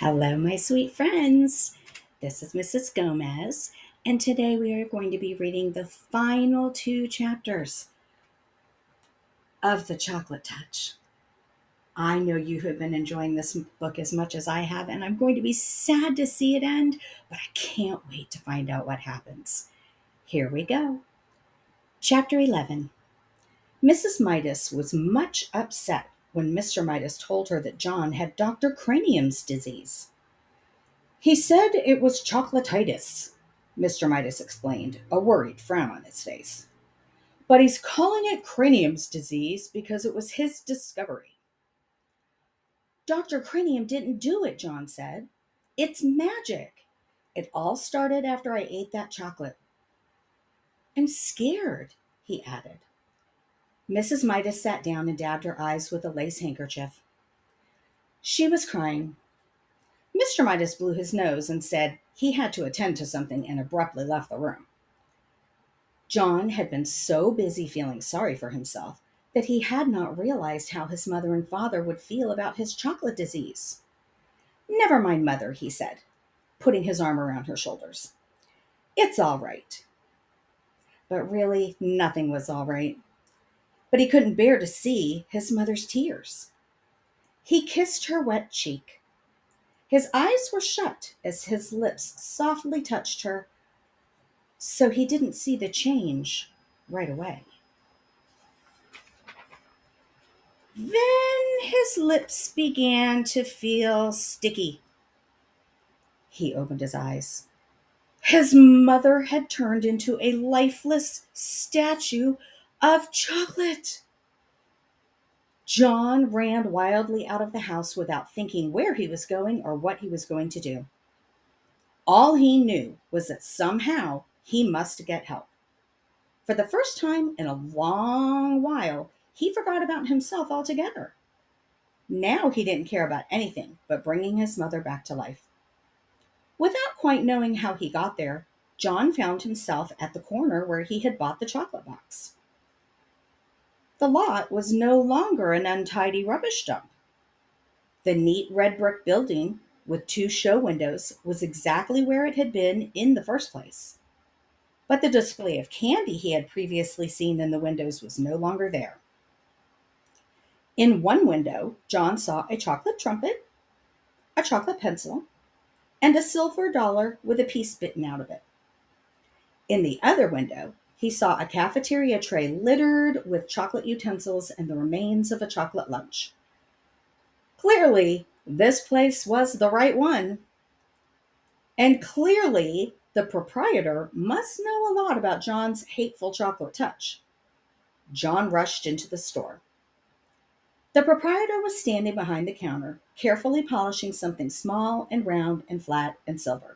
Hello, my sweet friends. This is Mrs. Gomez, and today we are going to be reading the final two chapters of The Chocolate Touch. I know you have been enjoying this book as much as I have, and I'm going to be sad to see it end, but I can't wait to find out what happens. Here we go. Chapter 11. Mrs. Midas was much upset when Mr. Midas told her that John had Dr. Cranium's disease. He said it was chocolatitis, Mr. Midas explained, a worried frown on his face. But he's calling it Cranium's disease because it was his discovery. Dr. Cranium didn't do it, John said. It's magic. It all started after I ate that chocolate. I'm scared, he added. Mrs. Midas sat down and dabbed her eyes with a lace handkerchief. She was crying. Mr. Midas blew his nose and said he had to attend to something and abruptly left the room. John had been so busy feeling sorry for himself that he had not realized how his mother and father would feel about his chocolate disease. Never mind, Mother, he said, putting his arm around her shoulders. It's all right. But really, nothing was all right. But he couldn't bear to see his mother's tears. He kissed her wet cheek. His eyes were shut as his lips softly touched her, so he didn't see the change right away. Then his lips began to feel sticky. He opened his eyes. His mother had turned into a lifeless statue of chocolate. John ran wildly out of the house without thinking where he was going or what he was going to do. All he knew was that somehow he must get help. For the first time in a long while, he forgot about himself altogether. Now he didn't care about anything but bringing his mother back to life. Without quite knowing how he got there, John found himself at the corner where he had bought the chocolate box. The lot was no longer an untidy rubbish dump. The neat red brick building with two show windows was exactly where it had been in the first place. But the display of candy he had previously seen in the windows was no longer there. In one window, John saw a chocolate trumpet, a chocolate pencil, and a silver dollar with a piece bitten out of it. In the other window, he saw a cafeteria tray littered with chocolate utensils and the remains of a chocolate lunch. Clearly, this place was the right one. And clearly, the proprietor must know a lot about John's hateful chocolate touch. John rushed into the store. The proprietor was standing behind the counter, carefully polishing something small and round and flat and silver.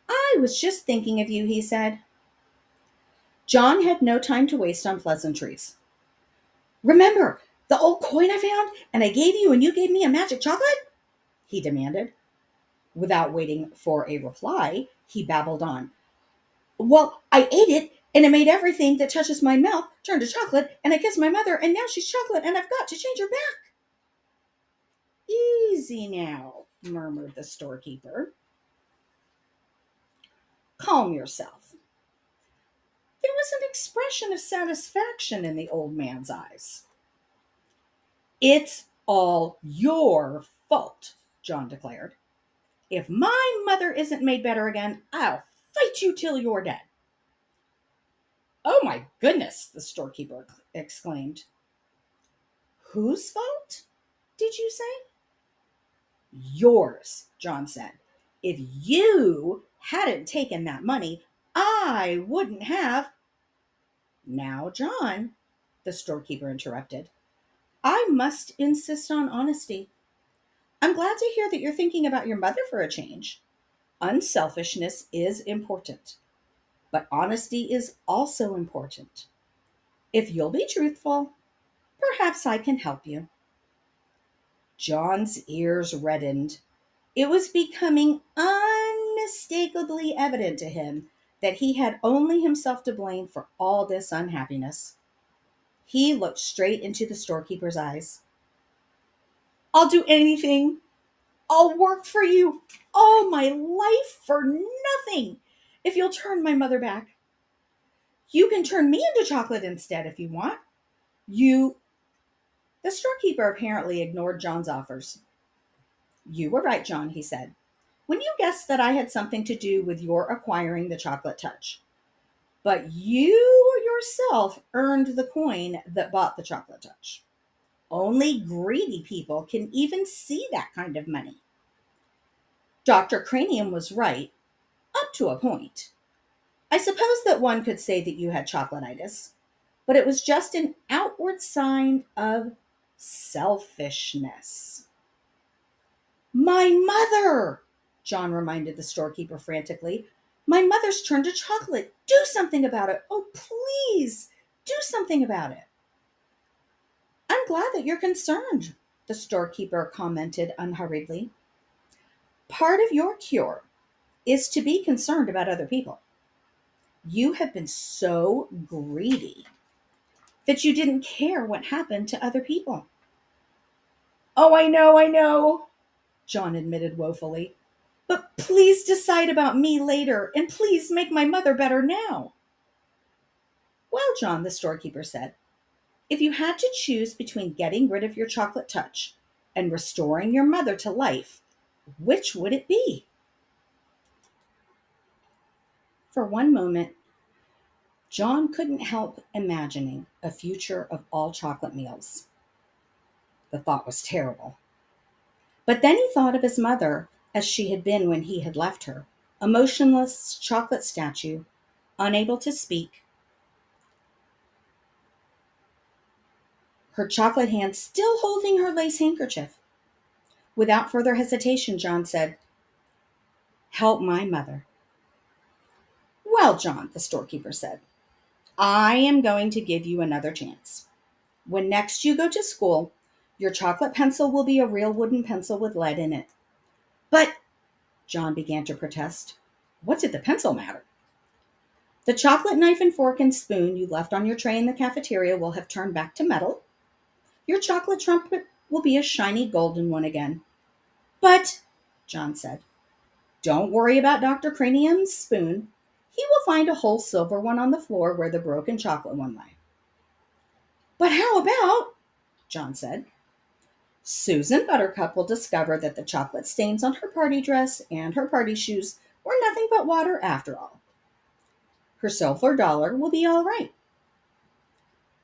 I was just thinking of you, he said. John had no time to waste on pleasantries. Remember the old coin I found and I gave you and you gave me a magic chocolate? He demanded. Without waiting for a reply, he babbled on. Well, I ate it and it made everything that touches my mouth turn to chocolate and I kissed my mother and now she's chocolate and I've got to change her back. Easy now, murmured the storekeeper. Calm yourself. There was an expression of satisfaction in the old man's eyes. It's all your fault, John declared. If my mother isn't made better again, I'll fight you till you're dead. Oh my goodness, the storekeeper exclaimed. Whose fault, did you say? Yours, John said. If you hadn't taken that money, I wouldn't have. Now, John, the storekeeper interrupted, I must insist on honesty. I'm glad to hear that you're thinking about your mother for a change. Unselfishness is important, but honesty is also important. If you'll be truthful, perhaps I can help you. John's ears reddened. It was becoming unmistakably evident to him that he had only himself to blame for all this unhappiness. He looked straight into the storekeeper's eyes. I'll do anything, I'll work for you all my life for nothing if you'll turn my mother back. You can turn me into chocolate instead if you want. You. The storekeeper apparently ignored John's offers. You were right, John, he said, when you guessed that I had something to do with your acquiring the chocolate touch. But you yourself earned the coin that bought the chocolate touch. Only greedy people can even see that kind of money. Dr. Cranium was right, up to a point. I suppose that one could say that you had chocolatitis, but it was just an outward sign of selfishness. My mother, John reminded the storekeeper frantically. My mother's turned to chocolate. Do something about it. Oh, please, do something about it. I'm glad that you're concerned, the storekeeper commented unhurriedly. Part of your cure is to be concerned about other people. You have been so greedy that you didn't care what happened to other people. Oh, I know, John admitted woefully. But please decide about me later, and please make my mother better now. Well, John, the storekeeper said, if you had to choose between getting rid of your chocolate touch and restoring your mother to life, which would it be? For one moment, John couldn't help imagining a future of all chocolate meals. The thought was terrible. But then he thought of his mother as she had been when he had left her, a motionless chocolate statue, unable to speak, her chocolate hand still holding her lace handkerchief. Without further hesitation, John said, help my mother. Well, John, the storekeeper said, I am going to give you another chance. When next you go to school, your chocolate pencil will be a real wooden pencil with lead in it. But, John began to protest, what did the pencil matter? The chocolate knife and fork and spoon you left on your tray in the cafeteria will have turned back to metal. Your chocolate trumpet will be a shiny golden one again. But, John said, don't worry about Dr. Cranium's spoon. He will find a whole silver one on the floor where the broken chocolate one lay. But how about, John said, Susan Buttercup will discover that the chocolate stains on her party dress and her party shoes were nothing but water after all. Her silver dollar will be all right.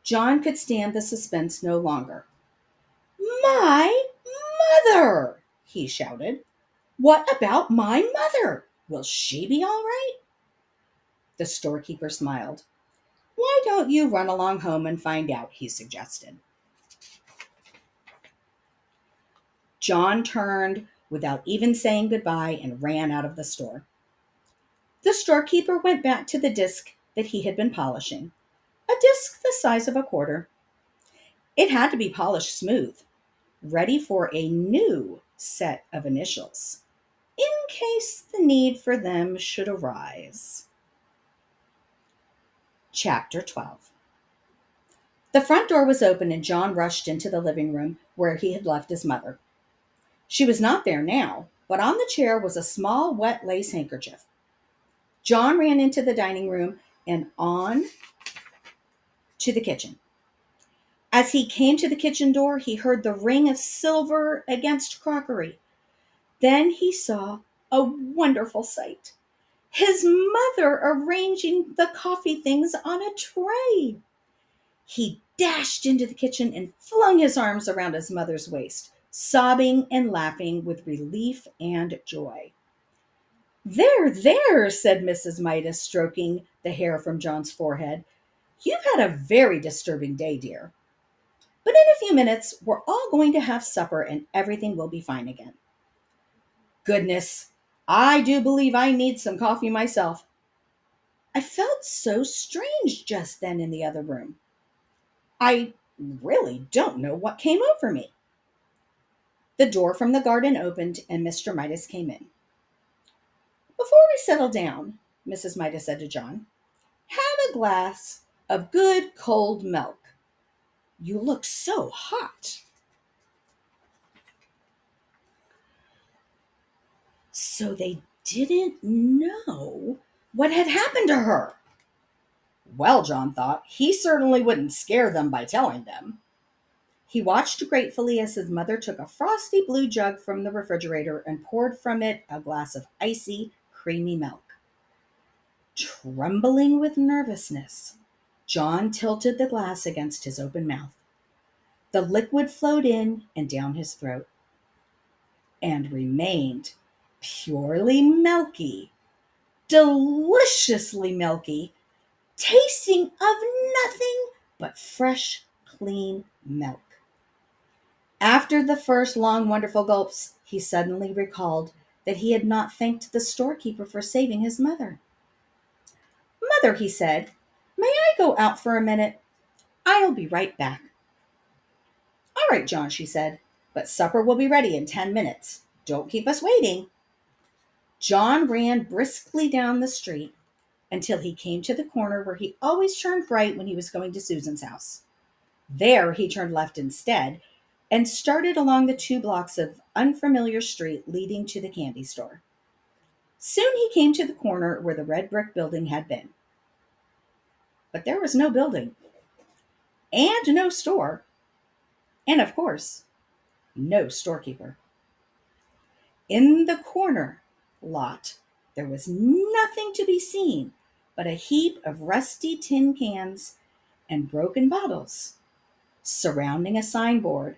John could stand the suspense no longer. My mother, he shouted. What about my mother? Will she be all right? The storekeeper smiled. Why don't you run along home and find out, he suggested. John turned without even saying goodbye and ran out of the store. The storekeeper went back to the disc that he had been polishing, a disc the size of a quarter. It had to be polished smooth, ready for a new set of initials, in case the need for them should arise. Chapter 12. The front door was open and John rushed into the living room where he had left his mother. She was not there now, but on the chair was a small wet lace handkerchief. John ran into the dining room and on to the kitchen. As he came to the kitchen door, he heard the ring of silver against crockery. Then he saw a wonderful sight. His mother arranging the coffee things on a tray. He dashed into the kitchen and flung his arms around his mother's waist, sobbing and laughing with relief and joy. There, said Mrs. Midas, stroking the hair from John's forehead. You've had a very disturbing day, dear. But in a few minutes, we're all going to have supper and everything will be fine again. Goodness, I do believe I need some coffee myself. I felt so strange just then in the other room. I really don't know what came over me. The door from the garden opened and Mr. Midas came in. Before we settle down, Mrs. Midas said to John, have a glass of good cold milk. You look so hot. So they didn't know what had happened to her. Well, John thought, he certainly wouldn't scare them by telling them. He watched gratefully as his mother took a frosty blue jug from the refrigerator and poured from it a glass of icy, creamy milk. Trembling with nervousness, John tilted the glass against his open mouth. The liquid flowed in and down his throat and remained purely milky, deliciously milky, tasting of nothing but fresh, clean milk. After the first long, wonderful gulps, he suddenly recalled that he had not thanked the storekeeper for saving his mother. Mother, he said, may I go out for a minute? I'll be right back. All right, John, she said, but supper will be ready in 10 minutes. Don't keep us waiting. John ran briskly down the street until he came to the corner where he always turned right when he was going to Susan's house. There he turned left instead and started along the 2 blocks of unfamiliar street leading to the candy store. Soon he came to the corner where the red brick building had been. But there was no building, and no store, and of course, no storekeeper. In the corner lot, there was nothing to be seen but a heap of rusty tin cans and broken bottles surrounding a signboard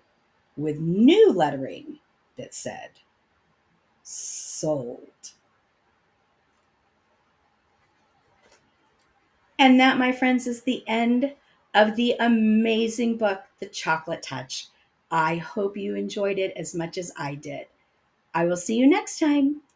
with new lettering that said, sold. And that, my friends, is the end of the amazing book, The Chocolate Touch. I hope you enjoyed it as much as I did. I will see you next time.